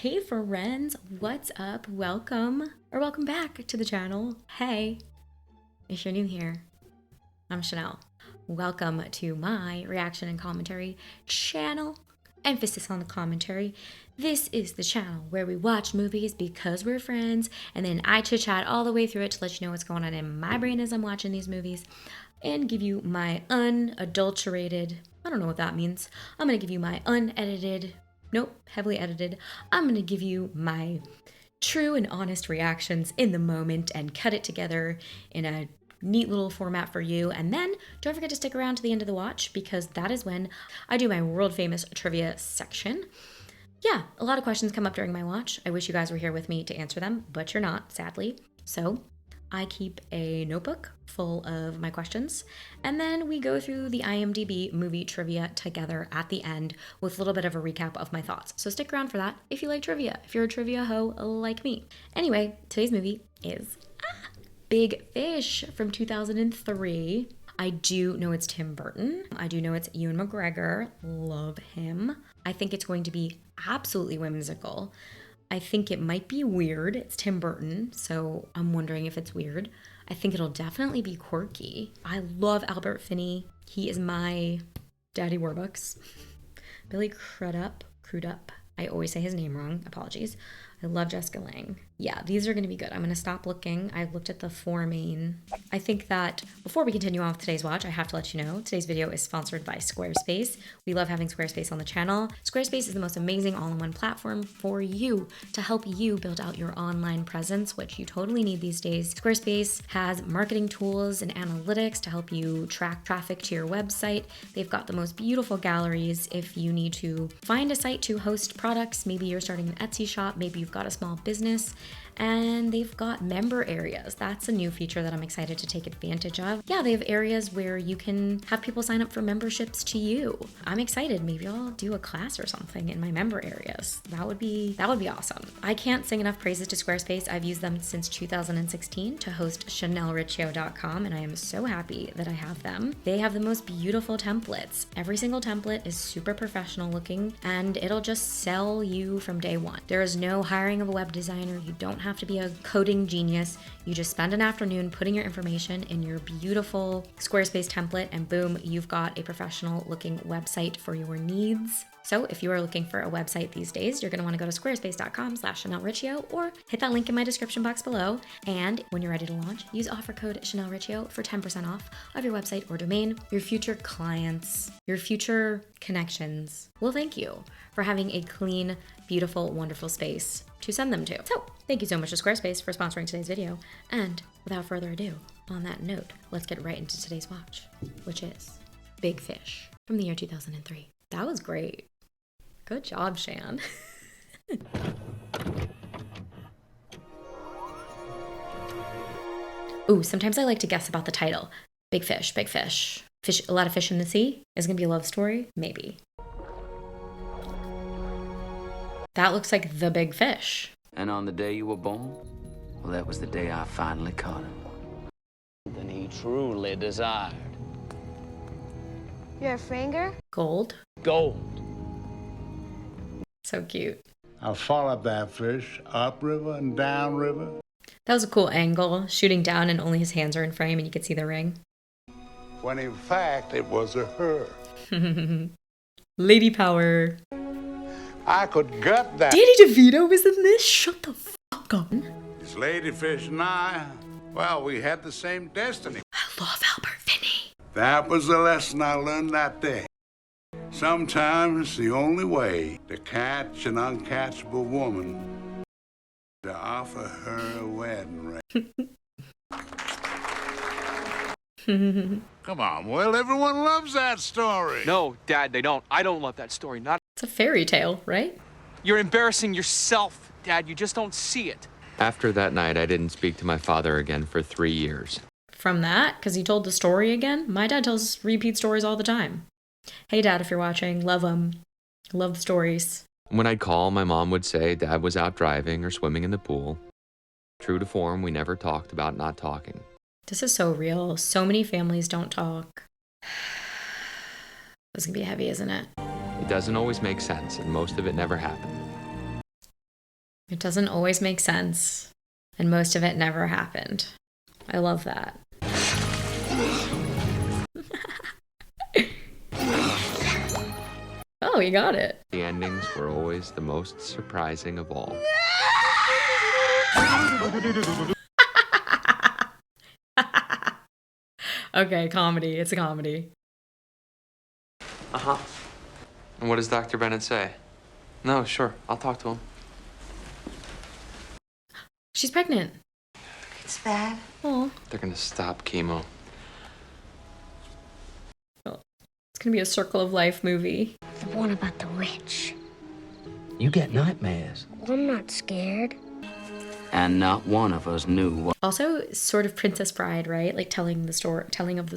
Hey friends, what's up? Welcome back to the channel. Hey, if you're new here, I'm Shanelle. Welcome to my reaction and commentary channel. Emphasis on the commentary. This is the channel where we watch movies because we're friends, and then I chit chat all the way through it to let you know what's going on in my brain as I'm watching these movies and give you my unadulterated, I don't know what that means. I'm gonna give you my unedited, nope, heavily edited. I'm gonna give you my true and honest reactions in the moment and cut it together in a neat little format for you. And then don't forget to stick around to the end of the watch because that is when I do my world famous trivia section. Yeah, a lot of questions come up during my watch. I wish you guys were here with me to answer them, but you're not, sadly. So I keep a notebook full of my questions, and then we go through the IMDb movie trivia together at the end with a little bit of a recap of my thoughts. So stick around for that if you like trivia, if you're a trivia hoe like me. Anyway, today's movie is Big Fish from 2003. I do know it's Tim Burton. I do know it's Ewan McGregor. Love him. I think it's going to be absolutely whimsical. I think it might be weird. It's Tim Burton, so I'm wondering if it's weird. I think it'll definitely be quirky. I love Albert Finney. He is my daddy Warbucks. Billy Crudup. I always say his name wrong. Apologies. I love Jessica Lange. Yeah, these are going to be good. I'm going to stop looking. I looked at the four main. I think that before we continue on with today's watch, I have to let you know today's video is sponsored by Squarespace. We love having Squarespace on the channel. Squarespace is the most amazing all-in-one platform for you to help you build out your online presence, which you totally need these days. Squarespace has marketing tools and analytics to help you track traffic to your website. They've got the most beautiful galleries if you need to find a site to host products. Maybe you're starting an Etsy shop, maybe you've got a small business, and they've got member areas. That's a new feature that I'm excited to take advantage of. Yeah, they have areas where you can have people sign up for memberships to you. I'm excited. Maybe I'll do a class or something in my member areas. That would be awesome. I can't sing enough praises to Squarespace. I've used them since 2016 to host ShanelleRiccio.com, and I am so happy that I have them. They have the most beautiful templates. Every single template is super professional looking, and it'll just sell you from day one. There is no hiring of a web designer. You don't have to be a coding genius. You just spend an afternoon putting your information in your beautiful Squarespace template, and boom, you've got a professional looking website for your needs. So if you are looking for a website these days, you're going to want to go to squarespace.com/ShanelleRiccio or hit that link in my description box below. And when you're ready to launch, use offer code ShanelleRiccio for 10% off of your website or domain. Your future clients, your future connections will thank you for having a clean, beautiful, wonderful space to send them to. So thank you so much to Squarespace for sponsoring today's video. And without further ado, on that note, let's get right into today's watch, which is Big Fish from the year 2003. That was great. Good job, Shan. Ooh, sometimes I like to guess about the title. Big fish, big fish. Fish, a lot of fish in the sea? Is it gonna be a love story? Maybe. That looks like the big fish. And on the day you were born, well, that was the day I finally caught him. Than he truly desired. Your finger? Gold. Gold. So cute. I followed that fish upriver and downriver. That was a cool angle, shooting down and only his hands are in frame and you could see the ring. When in fact it was a her. Lady power. I could gut that. Danny DeVito was in this? Shut the fuck up. This ladyfish and I, well, we had the same destiny. I love Albert Finney. That was the lesson I learned that day. Sometimes the only way to catch an uncatchable woman to offer her a wedding ring. Come on, Will, everyone loves that story. No, Dad, they don't. I don't love that story. Not. It's a fairy tale, right? You're embarrassing yourself, Dad. You just don't see it. After that night, I didn't speak to my father again for 3 years. From that, because he told the story again? My dad tells repeat stories all the time. Hey, Dad, if you're watching, love him. Love the stories. When I'd call, my mom would say Dad was out driving or swimming in the pool. True to form, we never talked about not talking. This is so real. So many families don't talk. This is gonna be heavy, isn't it? It doesn't always make sense, and most of it never happened. It doesn't always make sense, and most of it never happened. I love that. Oh, you got it. The endings were always the most surprising of all. Okay, comedy. It's a comedy. Uh-huh. And what does Dr. Bennett say? No, sure. I'll talk to him. She's pregnant. It's bad. Oh, They're gonna stop chemo. it's gonna be a circle of life movie. The one about the witch. You get nightmares. Well, I'm not scared. And not one of us knew what. Also, sort of Princess Bride, right? Like telling of the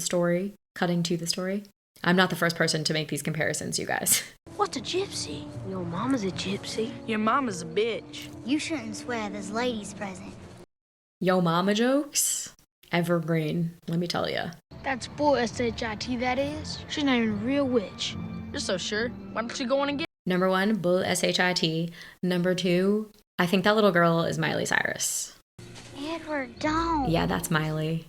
story, cutting to the story. I'm not the first person to make these comparisons, you guys. What's a gypsy? Your mama's a gypsy. Your mama's a bitch. You shouldn't swear there's ladies present. Yo mama jokes, evergreen, let me tell you. That's bull S-H-I-T, that is. She's not even a real witch. You're so sure. Why don't you go on and get... Number 1, bull S-H-I-T. Number 2, I think that little girl is Miley Cyrus. Edward, don't. Yeah, that's Miley.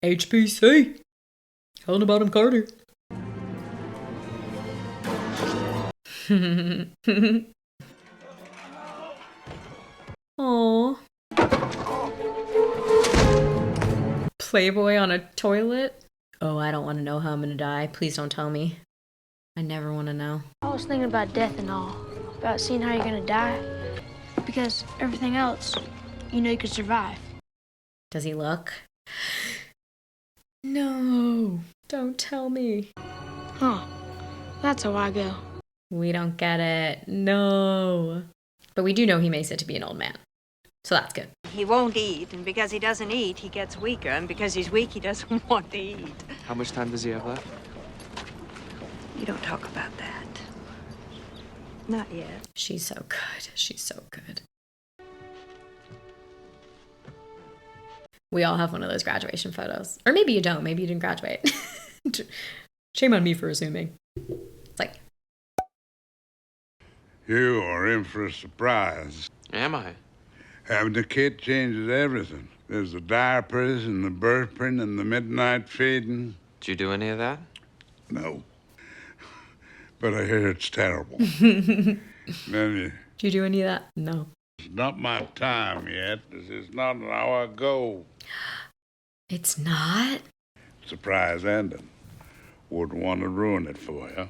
HPC. Helen Bottom Carter. Aww. Playboy on a toilet? Oh, I don't want to know how I'm gonna die. Please don't tell me. I never want to know. I was thinking about death and all. About seeing how you're gonna die. Because everything else, you know you could survive. Does he look? No, don't tell me. Huh. That's how I go. We don't get it. No. But we do know he makes it to be an old man. So that's good. He won't eat, and because he doesn't eat, he gets weaker, and because he's weak, he doesn't want to eat. How much time does he have left? You don't talk about that. Not yet. She's so good. She's so good. We all have one of those graduation photos. Or maybe you don't. Maybe you didn't graduate. Shame on me for assuming. It's like... You are in for a surprise. Am I? Having the kid changes everything. There's the diapers and the burping and the midnight feeding. Did you do any of that? No. But I hear it's terrible. Then Did you do any of that? No. it's not my time yet. This is not how I go. It's not? Surprise ending. Wouldn't want to ruin it for you.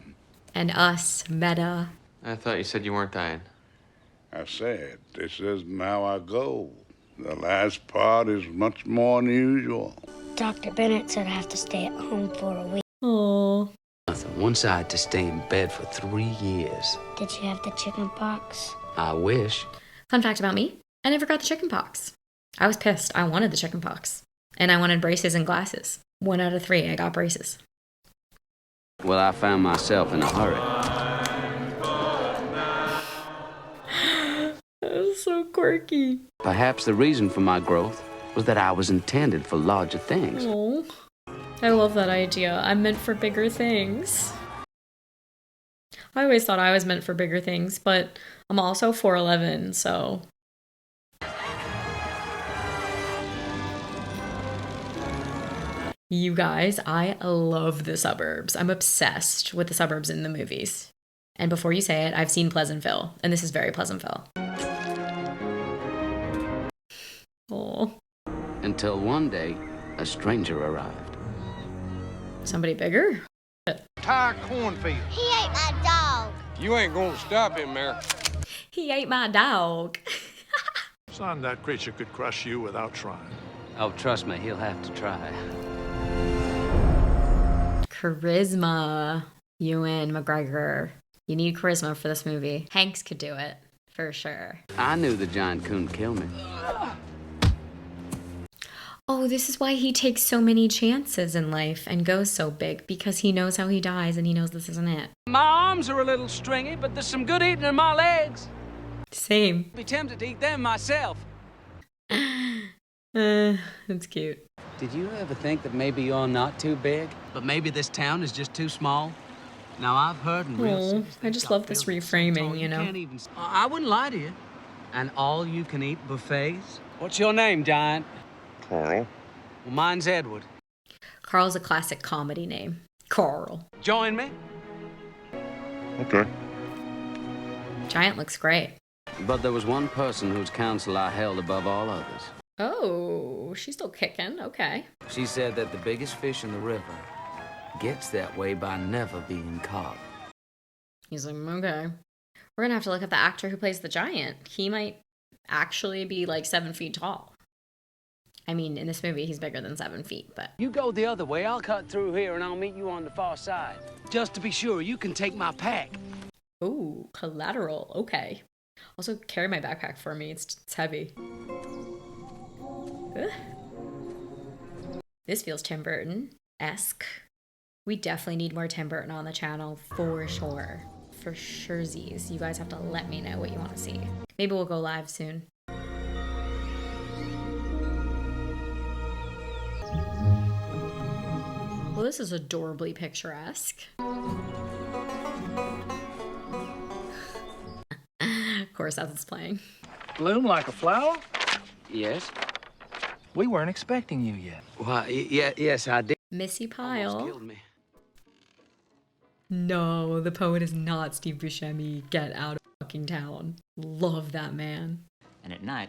And us, meta. I thought you said you weren't dying. I said, this isn't how I go. The last part is much more unusual. Dr. Bennett said I have to stay at home for a week. Oh. Nothing. Once I had to stay in bed for 3 years. Did you have the chicken pox? I wish. Fun fact about me, I never got the chicken pox. I was pissed. I wanted the chicken pox. And I wanted braces and glasses. 1 out of 3, I got braces. Well, I found myself in a hurry. That was so quirky. Perhaps the reason for my growth was that I was intended for larger things. Oh, I love that idea. I'm meant for bigger things. I always thought I was meant for bigger things, but I'm also 4'11", so... You guys, I love the suburbs. I'm obsessed with the suburbs in the movies. And before you say it, I've seen Pleasantville, and this is very Pleasantville. Oh. Until one day, a stranger arrived. Somebody bigger? Entire cornfield. He ate my dog. You ain't gonna stop him, Mary. He ate my dog. Son, that creature could crush you without trying. Oh, trust me, he'll have to try. Charisma. Ewan McGregor. You need charisma for this movie. Hanks could do it, for sure. I knew the giant couldn't kill me. Oh, this is why he takes so many chances in life and goes so big, because he knows how he dies and he knows this isn't it. My arms are a little stringy, but there's some good eating in my legs. Same. I'd be tempted to eat them myself. It's cute. Did you ever think that maybe you're not too big? But maybe this town is just too small? Now, I've heard in real Oh, cities, I just love this reframing, you know. I wouldn't lie to you. And all-you-can-eat buffets? What's your name, Giant? Carl. Well, mine's Edward. Carl's a classic comedy name. Carl. Join me? Okay. Giant looks great. But there was one person whose counsel I held above all others. Oh, she's still kicking. Okay. She said that the biggest fish in the river gets that way by never being caught. He's like, okay. We're gonna have to look up the actor who plays the giant. He might actually be like 7 feet tall. I mean, in this movie, he's bigger than 7 feet, but... You go the other way. I'll cut through here, and I'll meet you on the far side. Just to be sure, you can take my pack. Ooh, collateral. Okay. Also, carry my backpack for me. It's heavy. Ugh. This feels Tim Burton-esque. We definitely need more Tim Burton on the channel, for sure. For surezies. You guys have to let me know what you want to see. Maybe we'll go live soon. Well, this is adorably picturesque. Of course, as it's playing. Bloom like a flower? Yes? We weren't expecting you yet. Why, yes, I did. Missy Almost Pyle. killed me. No, the poet is not Steve Buscemi. Get out of fucking town. Love that man. And at night,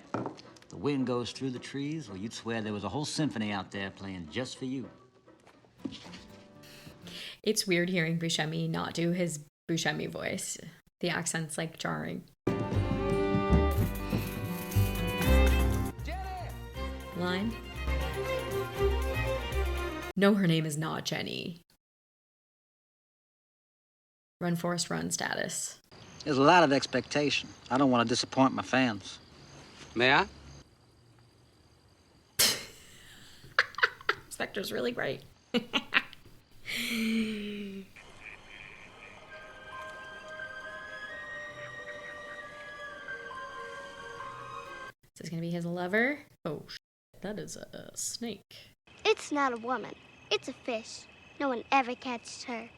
the wind goes through the trees. Well, you'd swear there was a whole symphony out there playing just for you. It's weird hearing Buscemi not do his Buscemi voice. The accent's like jarring. Line? No, her name is not Jenny. Run, Forrest, run status. There's a lot of expectation. I don't want to disappoint my fans. May I? Spectre's really great. Is this gonna be his lover? Oh, that is a snake. It's not a woman. It's a fish. No one ever catches her.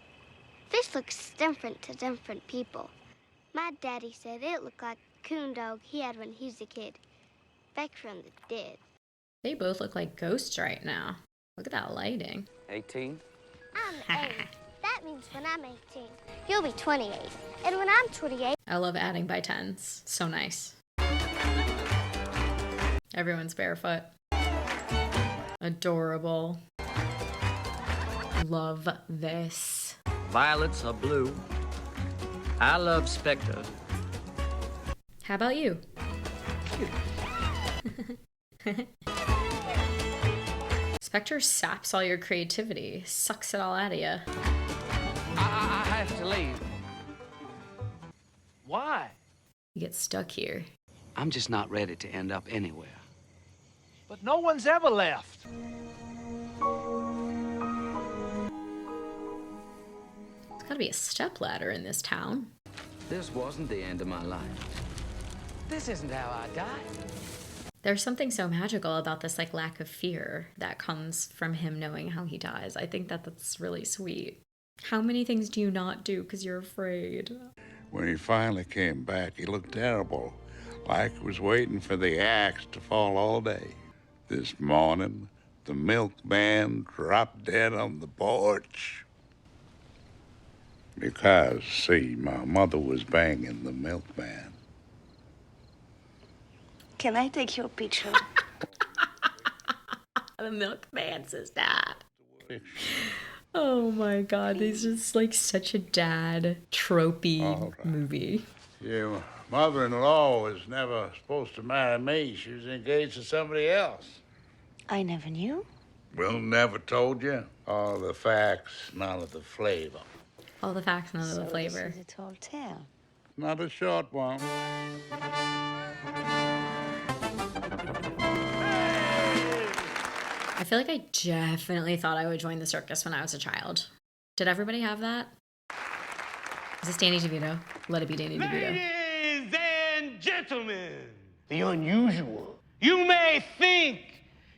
Fish looks different to different people. My daddy said it looked like a coon dog he had when he was a kid. Back from the dead. They both look like ghosts right now. Look at that lighting. 18? I'm 8. That means when I'm 18, you'll be 28. And when I'm 28... I love adding by tens. So nice. Everyone's barefoot. Adorable. Love this. Violets are blue. I love Spectre. How about you? Spectre saps all your creativity, sucks it all out of you. I have to leave. Why? You get stuck here. I'm just not ready to end up anywhere. But no one's ever left. There's gotta be a stepladder in this town. This wasn't the end of my life. This isn't how I died. There's something so magical about this like lack of fear that comes from him knowing how he dies. I think that that's really sweet. How many things do you not do because you're afraid? When he finally came back, he looked terrible, like he was waiting for the axe to fall all day. This morning, the milkman dropped dead on the porch. Because, see, my mother was banging the milkman. Can I take your picture? The milkman says that. Oh my god, this is like such a dad tropey movie. Your mother-in-law was never supposed to marry me. She was engaged to somebody else. I never knew. Will never told you. All the facts, none of the flavor. All the facts, none of the flavor. This is a tall tale. Not a short one. I feel like I definitely thought I would join the circus when I was a child. Did everybody have that? Is this Danny DeVito? Let it be Danny DeVito. Ladies and gentlemen, the unusual. You may think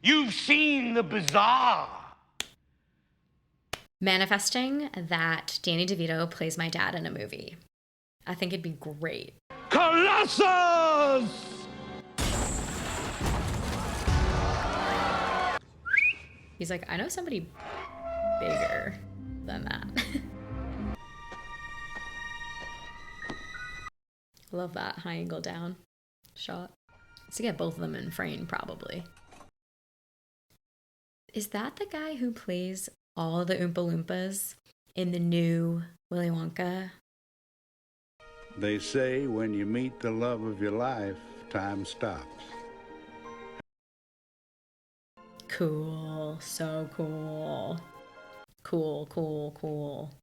you've seen the bizarre. Manifesting that Danny DeVito plays my dad in a movie. I think it'd be great. Colossus! He's like, I know somebody bigger than that. Love that high angle down shot. To get both of them in frame, probably. Is that the guy who plays all the Oompa Loompas in the new Willy Wonka? They say when you meet the love of your life, time stops. Cool. So cool. Cool, cool, cool.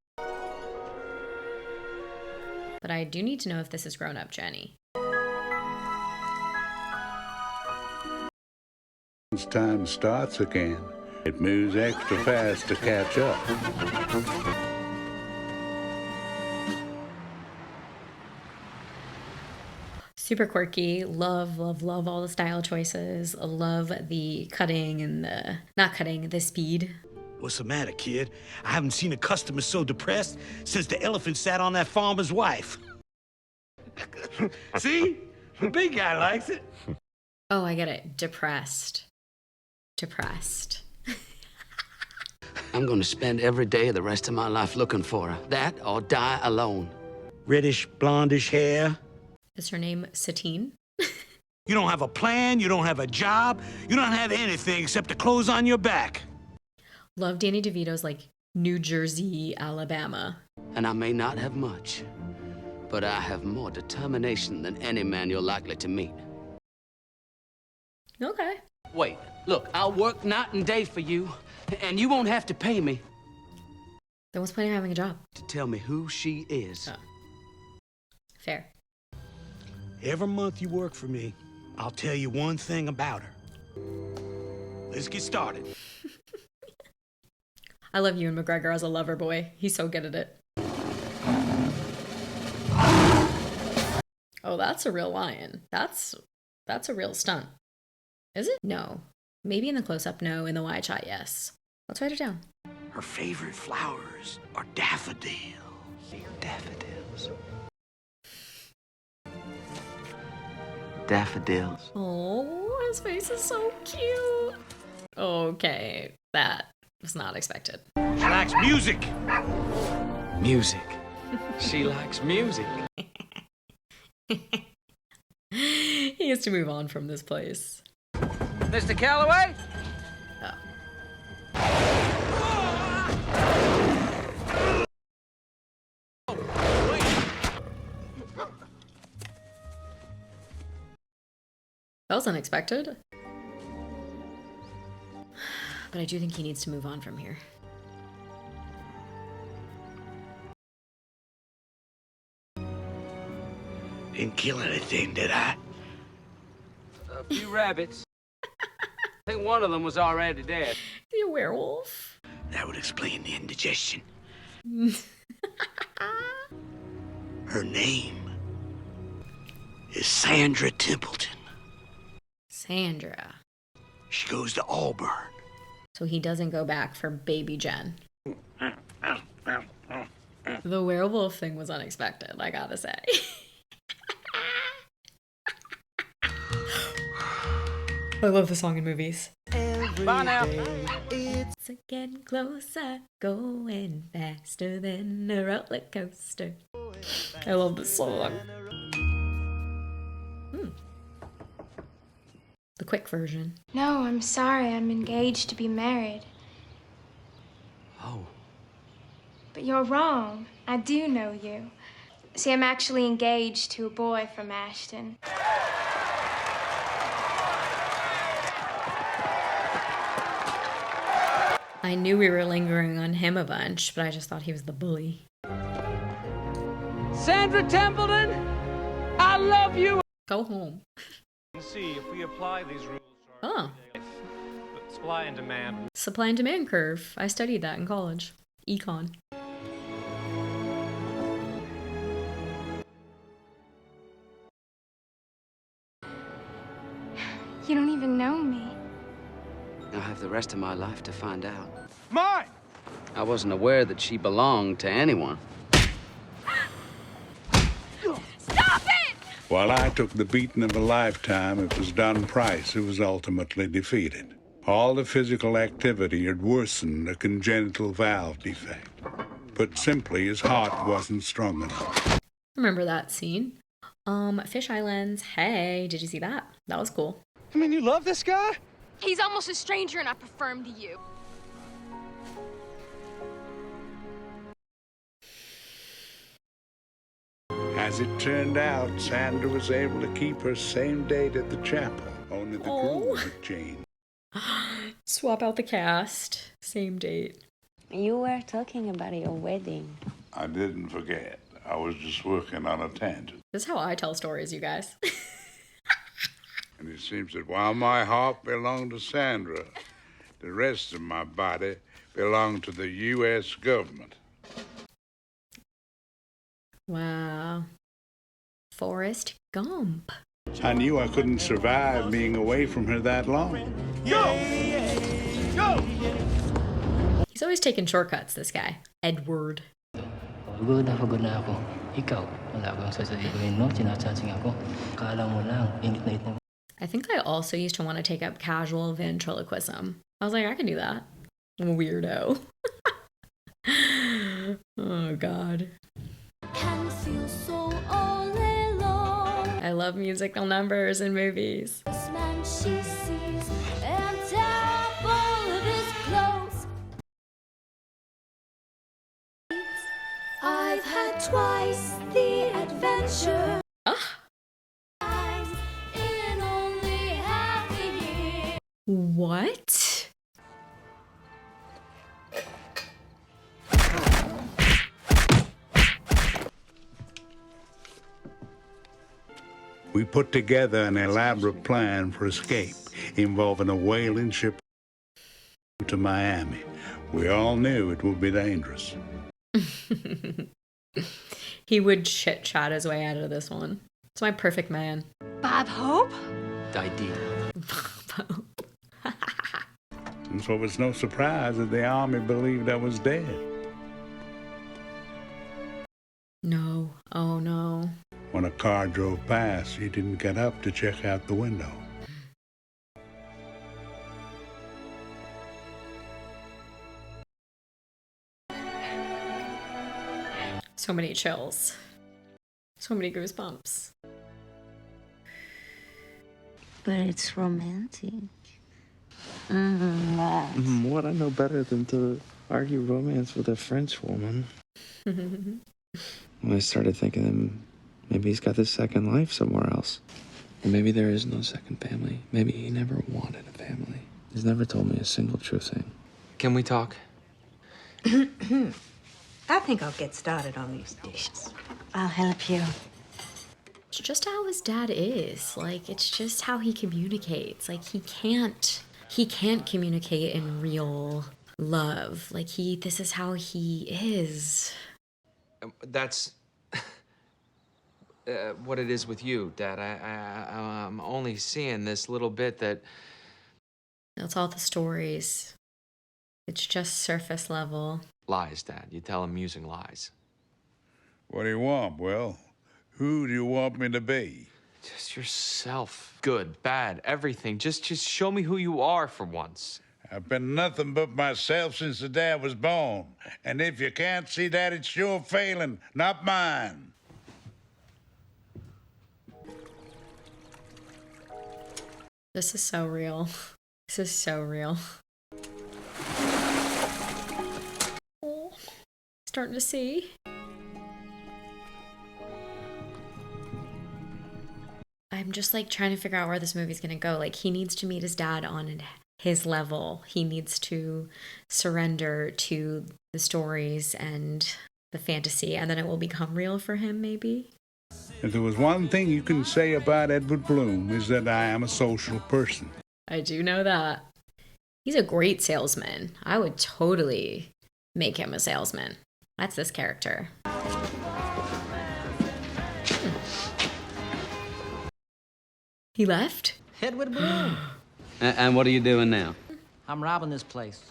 But I do need to know if this is grown-up Jenny. Once time starts again, it moves extra fast to catch up. Super quirky. Love, love, love all the style choices. Love the cutting and the speed. What's the matter, kid? I haven't seen a customer so depressed since the elephant sat on that farmer's wife. See? The big guy likes it. Oh, I get it. Depressed. Depressed. I'm gonna spend every day of the rest of my life looking for her. That or die alone. Reddish, blondish hair. Is her name Satine? You don't have a plan, you don't have a job, you don't have anything except the clothes on your back. Love Danny DeVito's like New Jersey, Alabama. And I may not have much, but I have more determination than any man you're likely to meet. Okay. Wait, look, I'll work night and day for you, and you won't have to pay me. Then what's the point of having a job? To tell me who she is. Oh. Fair. Every month you work for me, I'll tell you one thing about her. Let's get started. I love Ewan McGregor as a lover boy. He's so good at it. Oh, that's a real lion. That's a real stunt. Is it? No. Maybe in the close-up, no. In the wide shot, yes. Let's write it down. Her favorite flowers are daffodils. Daffodils. Daffodils. Oh, his face is so cute. Okay, that was not expected. She likes music. Music. She likes music. He has to move on from this place. Mr. Calloway? That was unexpected. But I do think he needs to move on from here. Didn't kill anything, did I? A few rabbits. I think one of them was already dead. The werewolf? That would explain the indigestion. Her name is Sandra Templeton. Sandra. She goes to Auburn. So he doesn't go back for baby Jen. The werewolf thing was unexpected, I gotta say. I love the song in movies. Bye now. It's getting closer, going faster than a roller coaster. I love this song. The quick version. No, I'm sorry. I'm engaged to be married. Oh. But you're wrong. I do know you. See, I'm actually engaged to a boy from Ashton. I knew we were lingering on him a bunch, but I just thought he was the bully. Sandra Templeton, I love you. Go home. See if we apply these rules to our Oh. life. But supply and demand. Supply and demand curve. I studied that in college. Econ. You don't even know me. I'll have the rest of my life to find out. Mine! I wasn't aware that she belonged to anyone. Stop it! While I took the beating of a lifetime, it was Don Price who was ultimately defeated. All the physical activity had worsened a congenital valve defect. Put simply, his heart wasn't strong enough. Remember that scene? Fish Islands. Hey, did you see that? That was cool. I mean, you love this guy? He's almost a stranger and I prefer him to you. As it turned out, Sandra was able to keep her same date at the chapel. Only the groom had changed. Swap out the cast. Same date. You were talking about your wedding. I didn't forget. I was just working on a tangent. This is how I tell stories, you guys. And it seems that while my heart belonged to Sandra, the rest of my body belonged to the U.S. government. Wow. Forrest Gump. I knew I couldn't survive being away from her that long. Go! He's always taking shortcuts, this guy. Edward. Pagod na ako. Ikaw, wala kang sasabihin mo, sinasasing ako. Kala mo lang, init na init. I think I also used to want to take up casual ventriloquism. I was like, I can do that. Weirdo. Oh, God. Can feel so all alone. I love musical numbers in movies. This man she sees and tear up all of his clothes. I've had twice the adventure. In only half a year. What? We put together an elaborate plan for escape involving a whaling ship to Miami. We all knew it would be dangerous. He would chit-chat his way out of this one. It's my perfect man. Bob Hope? Died. And so it was no surprise that the army believed I was dead. No. Oh, no. When a car drove past, he didn't get up to check out the window. So many chills. So many goosebumps. But it's romantic. What I know better than to argue romance with a French woman. When I started thinking that maybe he's got this second life somewhere else. Or maybe there is no second family. Maybe he never wanted a family. He's never told me a single true thing. Can we talk? I think I'll get started on these dishes. I'll help you. It's just how his dad is. Like, it's just how he communicates. Like, he can't communicate in real love. Like, this is how he is. That's what it is with you, Dad. I'm only seeing this little bit that... That's all the stories. It's just surface level. Lies, Dad. You tell him using lies. What do you want, Will? Who do you want me to be? Just yourself. Good, bad, everything. Just show me who you are for once. I've been nothing but myself since the day I was born. And if you can't see that, it's your failing, not mine. This is so real. This is so real. Oh, starting to see. I'm just like trying to figure out where this movie's gonna go. Like, he needs to meet his dad on his level. He needs to surrender to the stories and the fantasy, and then it will become real for him, maybe. If there was one thing you can say about Edward Bloom, is that I am a social person. I do know that. He's a great salesman. I would totally make him a salesman. That's this character. He left? Edward Bloom. And what are you doing now? I'm robbing this place.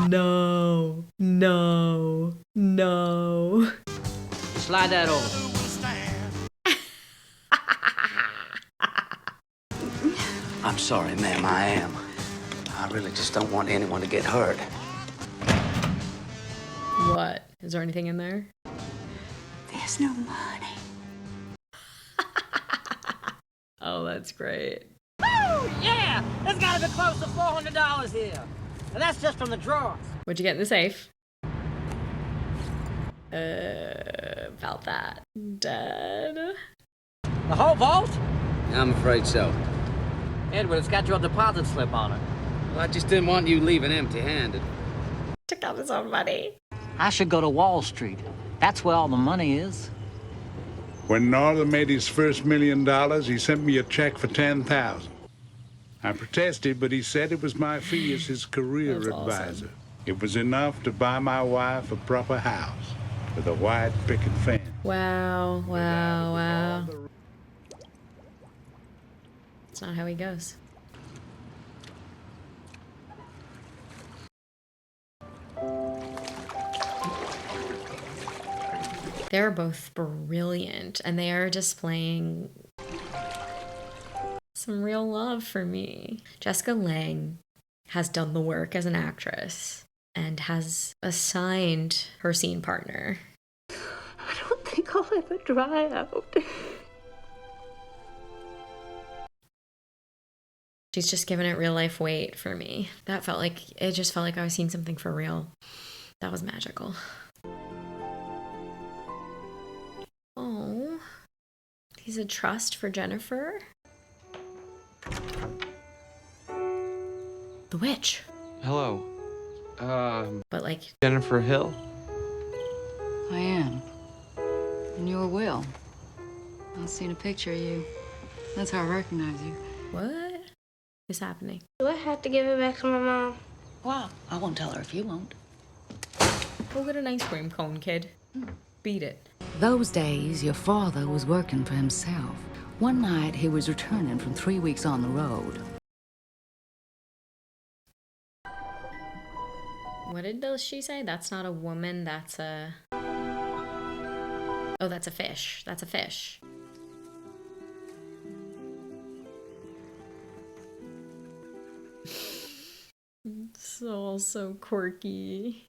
No, no, no. Slide that over. I'm sorry, ma'am, I am. I really just don't want anyone to get hurt. What? Is there anything in there? There's no money. Oh, that's great. Woo! Yeah! There's gotta be close to $400 here. And that's just from the drawers. What'd you get in the safe? Felt that. Dead. The whole vault? I'm afraid so. Edward, it's got your deposit slip on it. Well, I just didn't want you leaving empty-handed. Took out his own money. I should go to Wall Street. That's where all the money is. When Northern made his first $1 million, he sent me a check for $10,000. I protested, but he said it was my fee as his career advisor. Awesome. It was enough to buy my wife a proper house with a wide picket fence. Wow, wow, wow. That's not how he goes. They're both brilliant, and they are displaying some real love for me. Jessica Lange has done the work as an actress and has assigned her scene partner. I don't think I'll ever dry out. She's just given it real life weight for me. It just felt like I was seeing something for real. That was magical. Oh, he's a trust for Jennifer. The witch. Hello. But like Jennifer Hill? I am. And you're Will. I've seen a picture of you. That's how I recognize you. What is happening? Do I have to give it back to my mom? Wow. I won't tell her if you won't. Go get an ice cream cone, kid. Beat it. Those days, your father was working for himself. One night, he was returning from 3 weeks on the road. What did she say? That's not a woman, that's a... Oh, that's a fish. That's a fish. It's all so quirky.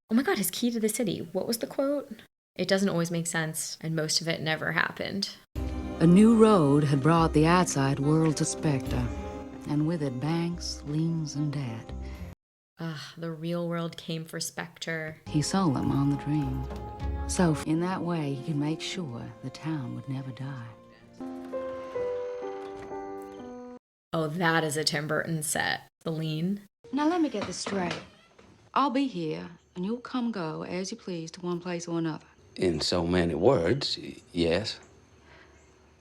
Oh my god, his key to the city. What was the quote? It doesn't always make sense, and most of it never happened. A new road had brought the outside world to specter, and with it banks, liens, and debt. The real world came for Spectre. He sold them on the dream. So in that way, he could make sure the town would never die. Oh, that is a Tim Burton set. The lean. Now let me get this straight. I'll be here, and you'll come go as you please to one place or another. In so many words, yes.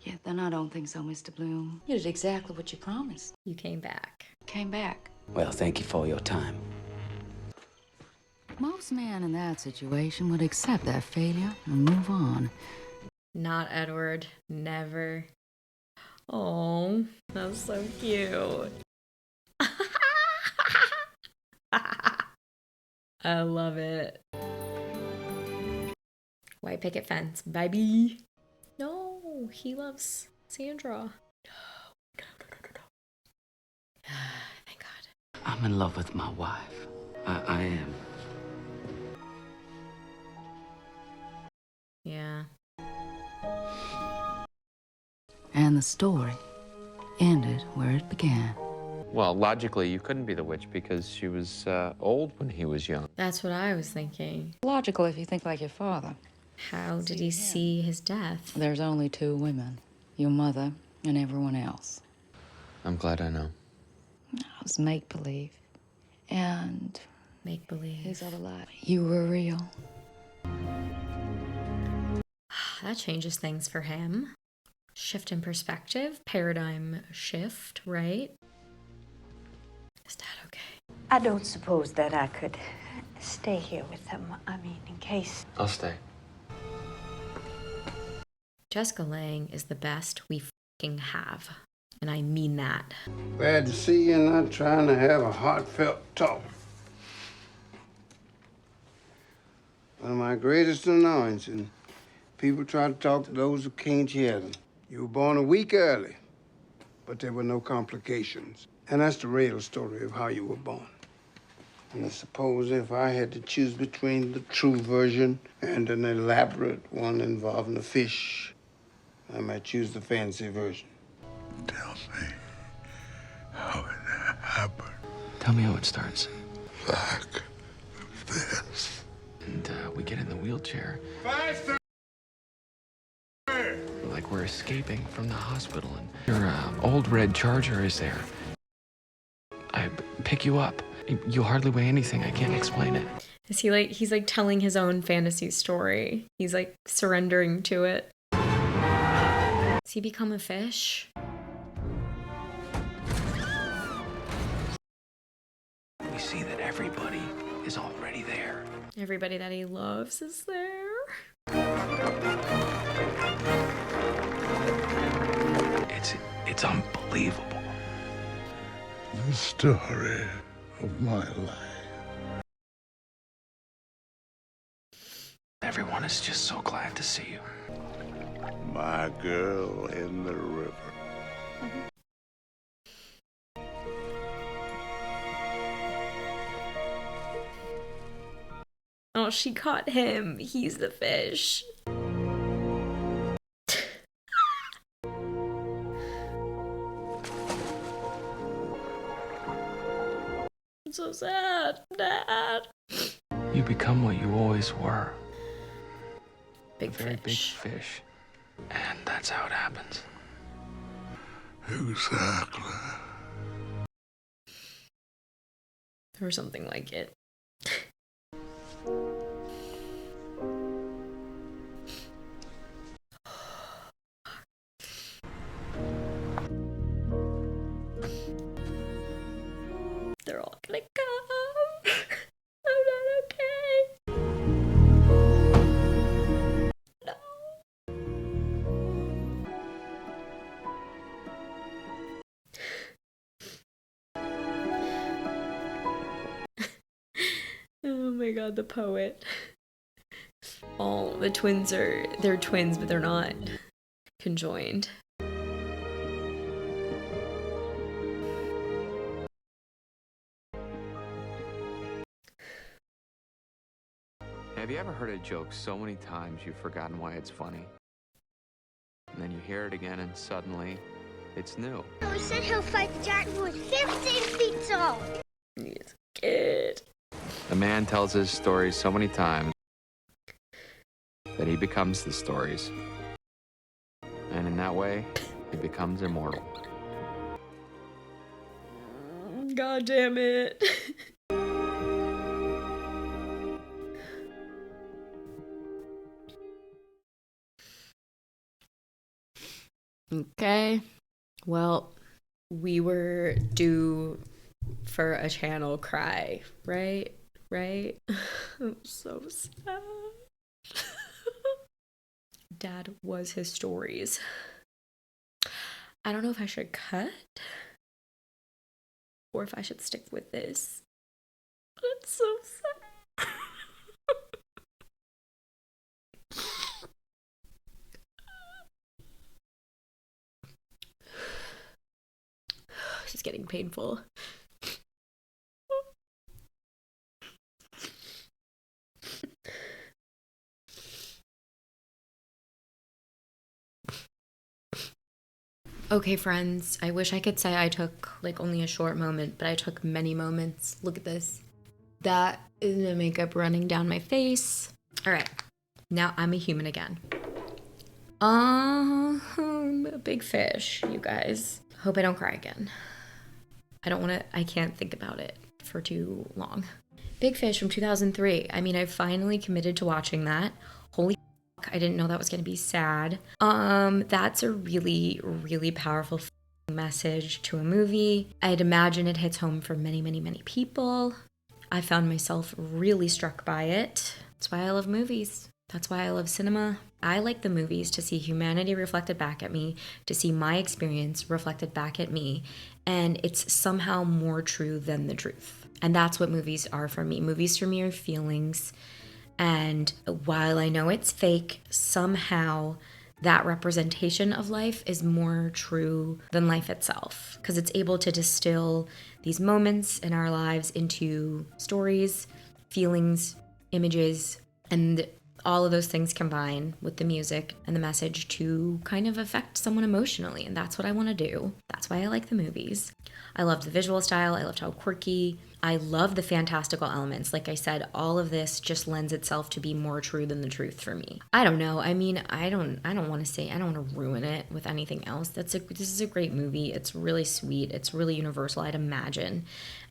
Yeah, then I don't think so, Mr. Bloom. You did exactly what you promised. You came back. Came back. Well, thank you for your time. Most men in that situation would accept their failure and move on. Not Edward. Never. Oh, that's so cute. I love it. White picket fence, baby. No, he loves Sandra. No. Thank God. I'm in love with my wife. I am. Yeah. And the story ended where it began. Well, logically, you couldn't be the witch because she was old when he was young. That's what I was thinking. Logical if you think like your father. How did he see his death? There's only two women. Your mother and everyone else. I'm glad I know. It was make-believe. And... Make-believe. His other life. You were real. That changes things for him. Shift in perspective. Paradigm shift, right? Is that okay? I don't suppose that I could stay here with them. I mean, in case... I'll stay. Jessica Lange is the best we fucking have. And I mean that. Glad to see you, not trying to have a heartfelt talk. One of my greatest annoyances, people try to talk to those who can't hear them. You were born a week early, but there were no complications. And that's the real story of how you were born. And I suppose if I had to choose between the true version and an elaborate one involving a fish, I might choose the fancy version. Tell me how it happened. Tell me how it starts. Like this. And we get in the wheelchair. Faster! Like we're escaping from the hospital, and your old red Charger is there. I pick you up. You hardly weigh anything. I can't explain it. Is he like, he's like telling his own fantasy story. He's like surrendering to it. Does he become a fish? We see that everybody is already there. Everybody that he loves is there. It's unbelievable. The story of my life. Everyone is just so glad to see you. My girl in the river. Oh, she caught him. He's the fish. I'm so sad, Dad. You become what you always were. Big a very fish. Big fish. And that's how it happens. Exactly. Or something like it. They're all gonna come. I'm not okay. No. Oh my god, the poet. Oh, the twins they're twins, but they're not conjoined. Have you ever heard a joke so many times you've forgotten why it's funny? And then you hear it again and suddenly it's new. He said he'll fight the giant who was 15 feet tall. He's a kid. A man tells his stories so many times that he becomes the stories. And in that way, he becomes immortal. God damn it. Okay. Well, we were due for a channel cry, right? Right? I'm so sad. Dad was his stories. I don't know if I should cut or if I should stick with this. But it's so sad. This is getting painful. Okay, friends, I wish I could say I took like only a short moment, but I took many moments. Look at this. That is the makeup running down my face. All right, now I'm a human again. A big fish, you guys. Hope I don't cry again. I can't think about it for too long. Big Fish from 2003. I mean, I finally committed to watching that. Holy fuck, I didn't know that was gonna be sad. That's a really, really powerful message to a movie. I'd imagine it hits home for many, many, many people. I found myself really struck by it. That's why I love movies. That's why I love cinema. I like the movies to see humanity reflected back at me, to see my experience reflected back at me, and it's somehow more true than the truth. And that's what movies are for me. Movies for me are feelings, and while I know it's fake, somehow that representation of life is more true than life itself, because it's able to distill these moments in our lives into stories, feelings, images, and all of those things combine with the music and the message to kind of affect someone emotionally. And that's what I want to do. That's why I like the movies. I loved the visual style. I loved how quirky. I love the fantastical elements. Like I said, all of this just lends itself to be more true than the truth for me. I don't know. I mean, I don't want to ruin it with anything else. This is a great movie. It's really sweet. It's really universal, I'd imagine.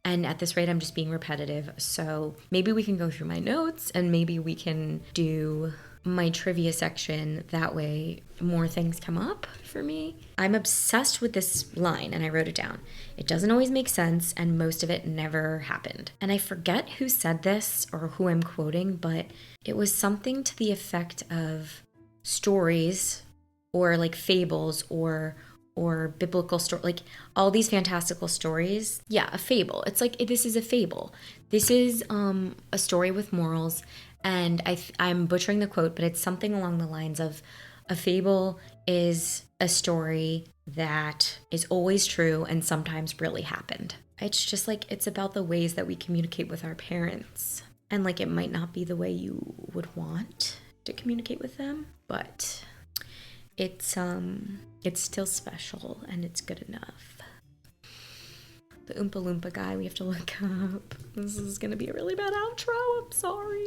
And at this rate, I'm just being repetitive. So maybe we can go through my notes and maybe we can do my trivia section. That way, more things come up for me. I'm obsessed with this line and I wrote it down. It doesn't always make sense and most of it never happened. And I forget who said this or who I'm quoting, but it was something to the effect of stories or like fables or biblical story, like all these fantastical stories. Yeah, a fable. It's like, this is a fable. This is a story with morals. And I'm butchering the quote, but it's something along the lines of, a fable is a story that is always true and sometimes really happened. It's just like, it's about the ways that we communicate with our parents. And like, it might not be the way you would want to communicate with them, but it's still special and it's good enough. The Oompa Loompa guy we have to look up. This is gonna be a really bad outro, I'm sorry.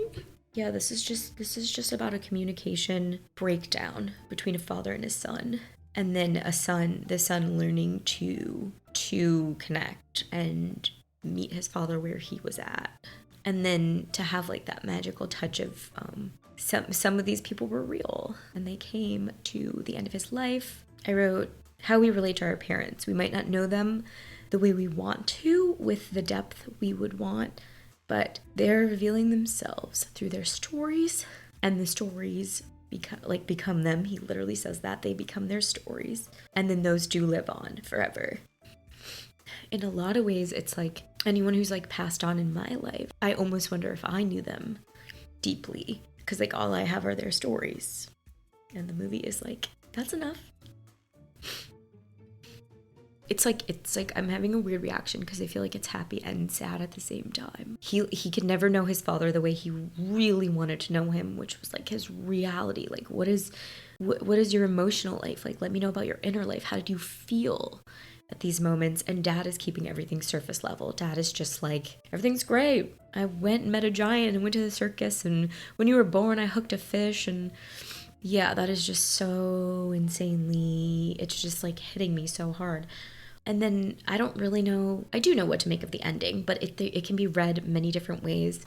Yeah, this is just about a communication breakdown between a father and his son. And then the son learning to connect and meet his father where he was at. And then to have like that magical touch of some of these people were real and they came to the end of his life. I wrote how we relate to our parents. We might not know them the way we want to with the depth we would want, but they're revealing themselves through their stories, and the stories become them. He literally says that they become their stories, and then those do live on forever. In a lot of ways, it's like anyone who's like passed on in my life, I almost wonder if I knew them deeply, because like all I have are their stories, and the movie is like, that's enough. It's like I'm having a weird reaction because I feel like it's happy and sad at the same time. He could never know his father the way he really wanted to know him, which was like his reality. Like, what is your emotional life? Like, let me know about your inner life. How did you feel at these moments? And dad is keeping everything surface level. Dad is just like, everything's great. I went and met a giant and went to the circus, and when you were born I hooked a fish. And yeah, that is just so insanely, it's just like hitting me so hard. And then I don't really know, I do know what to make of the ending, but it can be read many different ways.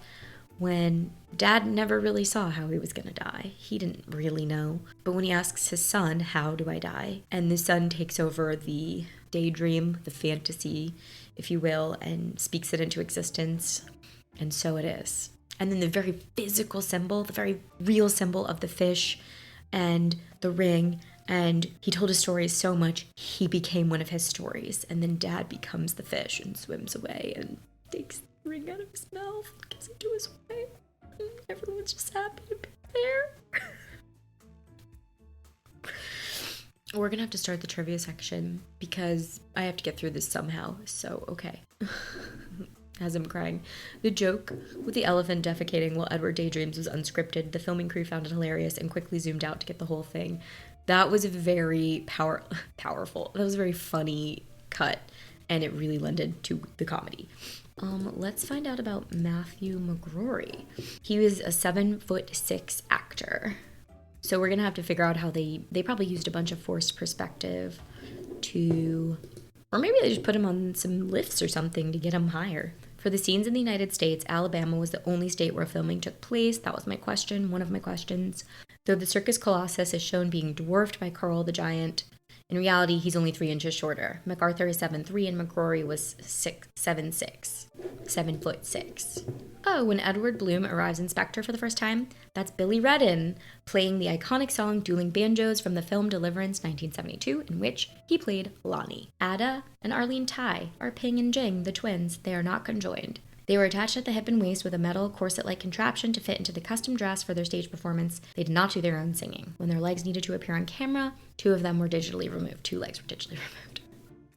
When dad never really saw how he was gonna die. He didn't really know. But when he asks his son, how do I die? And the son takes over the daydream, the fantasy, if you will, and speaks it into existence. And so it is. And then the very physical symbol, the very real symbol of the fish and the ring, and he told his stories so much, he became one of his stories. And then dad becomes the fish and swims away and takes the ring out of his mouth and gives it to his wife. And everyone's just happy to be there. We're gonna have to start the trivia section because I have to get through this somehow. So, okay. As I'm crying. The joke with the elephant defecating while Edward daydreams was unscripted. The filming crew found it hilarious and quickly zoomed out to get the whole thing. That was a very powerful. That was a very funny cut, and it really lended to the comedy. Let's find out about Matthew McGrory. He was a 7'6" actor. So we're gonna have to figure out how they probably used a bunch of forced perspective to, or maybe they just put him on some lifts or something to get him higher. For the scenes in the United States, Alabama was the only state where filming took place. That was my question, one of my questions. Though the Circus Colossus is shown being dwarfed by Carl the Giant, in reality, he's only 3 inches shorter. MacArthur is 7'3" and McGrory was 7'6". Oh, when Edward Bloom arrives in Spectre for the first time, that's Billy Redden playing the iconic song Dueling Banjos from the film Deliverance 1972, in which he played Lonnie. Ada and Arlene Ty are Ping and Jing, the twins. They are not conjoined. They were attached at the hip and waist with a metal corset-like contraption to fit into the custom dress for their stage performance. They did not do their own singing. When their legs needed to appear on camera, 2 of them were digitally removed. 2 legs were digitally removed.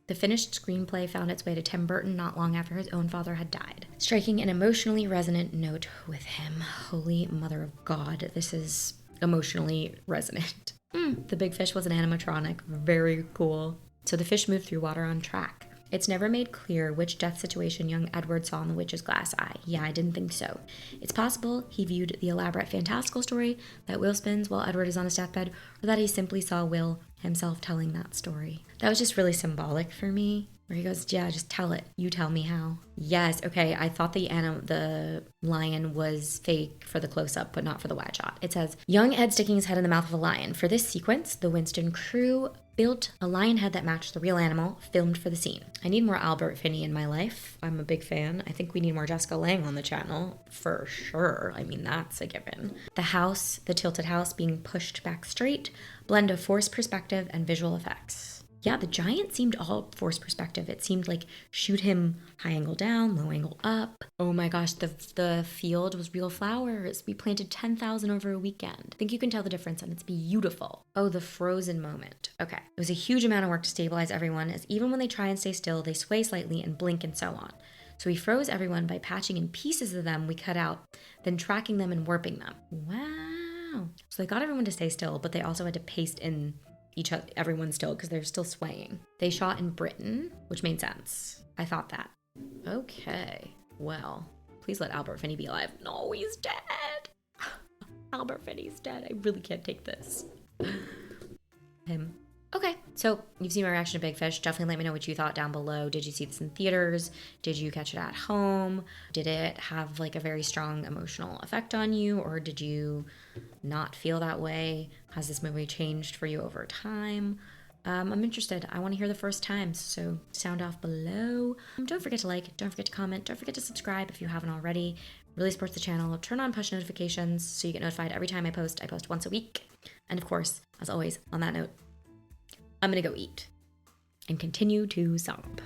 The finished screenplay found its way to Tim Burton not long after his own father had died, striking an emotionally resonant note with him. Holy Mother of God, this is emotionally resonant. The big fish was an animatronic. Very cool. So the fish moved through water on track. It's never made clear which death situation young Edward saw in the witch's glass eye. Yeah, I didn't think so. It's possible he viewed the elaborate fantastical story that Will spins while Edward is on his deathbed, or that he simply saw Will himself telling that story. That was just really symbolic for me, where he goes, yeah, just tell it. You tell me how. Yes, okay, I thought the lion was fake for the close-up, but not for the wide shot. It says, young Ed sticking his head in the mouth of a lion. For this sequence, the Winston crew built a lion head that matched the real animal, filmed for the scene. I need more Albert Finney in my life. I'm a big fan. I think we need more Jessica Lange on the channel, for sure. I mean, that's a given. The house, the tilted house being pushed back straight, blend of forced perspective and visual effects. Yeah, the giant seemed all forced perspective. It seemed like shoot him high angle down, low angle up. Oh my gosh, the field was real flowers. We planted 10,000 over a weekend. I think you can tell the difference and it's beautiful. Oh, the frozen moment. Okay. It was a huge amount of work to stabilize everyone, as even when they try and stay still, they sway slightly and blink and so on. So we froze everyone by patching in pieces of them we cut out, then tracking them and warping them. Wow. So they got everyone to stay still, but they also had to paste in everyone still because they're still swaying. They shot in Britain, which made sense. I thought that. Okay, well, please let Albert Finney be alive. No, he's dead. Albert Finney's dead. I really can't take this. Him. Okay, so you've seen my reaction to Big Fish. Definitely let me know what you thought down below. Did you see this in theaters? Did you catch it at home? Did it have like a very strong emotional effect on you, or did you not feel that way? Has this movie changed for you over time? I'm interested. I want to hear the first times, so sound off below. Don't forget to like, don't forget to comment, don't forget to subscribe if you haven't already. Really supports the channel. Turn on push notifications so you get notified every time I post. I post once a week. And of course, as always, on that note, I'm gonna go eat and continue to sob.